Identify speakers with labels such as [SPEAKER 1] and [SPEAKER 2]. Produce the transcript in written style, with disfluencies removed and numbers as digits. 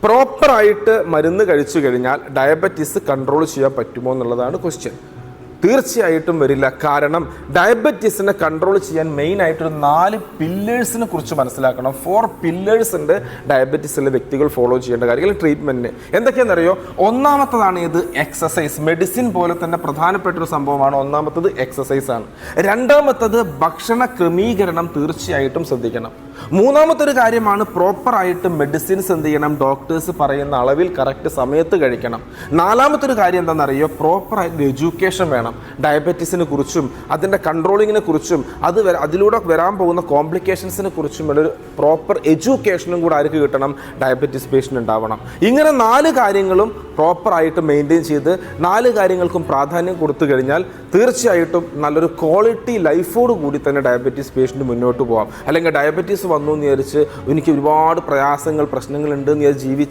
[SPEAKER 1] പ്രോപ്പറായിട്ട് മരുന്ന് കഴിച്ചു കഴിഞ്ഞാൽ ഡയബറ്റീസ് കൺട്രോൾ ചെയ്യാൻ പറ്റുമോ എന്നുള്ളതാണ് ക്വസ്റ്റ്യൻ. തീർച്ചയായിട്ടും വരില്ല. കാരണം ഡയബറ്റീസിനെ കൺട്രോൾ ചെയ്യാൻ മെയിനായിട്ടൊരു 4 പില്ലേഴ്സിനെ കുറിച്ച് മനസ്സിലാക്കണം. 4 പില്ലേഴ്സ് ഉണ്ട് ഡയബറ്റീസിലെ വ്യക്തികൾ ഫോളോ ചെയ്യേണ്ട കാര്യങ്ങൾ ട്രീറ്റ്മെൻറ്റിന്. എന്തൊക്കെയാണെന്നറിയോ? ഒന്നാമത്തതാണ് ഇത് എക്സസൈസ്. മെഡിസിൻ പോലെ തന്നെ പ്രധാനപ്പെട്ട ഒരു സംഭവമാണ്. ഒന്നാമത്തത് എക്സസൈസ് ആണ്. രണ്ടാമത്തത് ഭക്ഷണ ക്രമീകരണം തീർച്ചയായിട്ടും ശ്രദ്ധിക്കണം. മൂന്നാമത്തെ ഒരു കാര്യമാണ് പ്രോപ്പറായിട്ട് മെഡിസിൻസ് എന്ത് ചെയ്യണം, ഡോക്ടേഴ്സ് പറയുന്ന അളവിൽ കറക്റ്റ് സമയത്ത് കഴിക്കണം. നാലാമത്തെ ഒരു കാര്യം എന്താണെന്നറിയോ? പ്രോപ്പറായിട്ട് എഡ്യൂക്കേഷൻ വേണം. ഡയബറ്റീസിനെ കുറിച്ചും അതിൻ്റെ കൺട്രോളിങ്ങിനെ കുറിച്ചും അതിലൂടെ വരാൻ പോകുന്ന കോംപ്ലിക്കേഷൻസിനെ കുറിച്ചും ഒരു പ്രോപ്പർ എഡ്യൂക്കേഷനും കൂടെ ആർക്ക് കിട്ടണം? ഡയബറ്റീസ് പേഷ്യൻ്റ് ഉണ്ടാവണം. ഇങ്ങനെ 4 കാര്യങ്ങളും പ്രോപ്പറായിട്ട് മെയിൻറ്റെയിൻ ചെയ്ത് 4 കാര്യങ്ങൾക്കും പ്രാധാന്യം കൊടുത്തു കഴിഞ്ഞാൽ തീർച്ചയായിട്ടും നല്ലൊരു ക്വാളിറ്റി ലൈഫോട് കൂടി തന്നെ ഡയബറ്റീസ് പേഷ്യൻ്റ് മുന്നോട്ട് പോകാം. അല്ലെങ്കിൽ ഡയബറ്റീസ് വന്നു എന്ന് വിചാരിച്ച് എനിക്ക് ഒരുപാട് പ്രയാസങ്ങൾ പ്രശ്നങ്ങളുണ്ട് എന്ന് വിചാരിച്ച്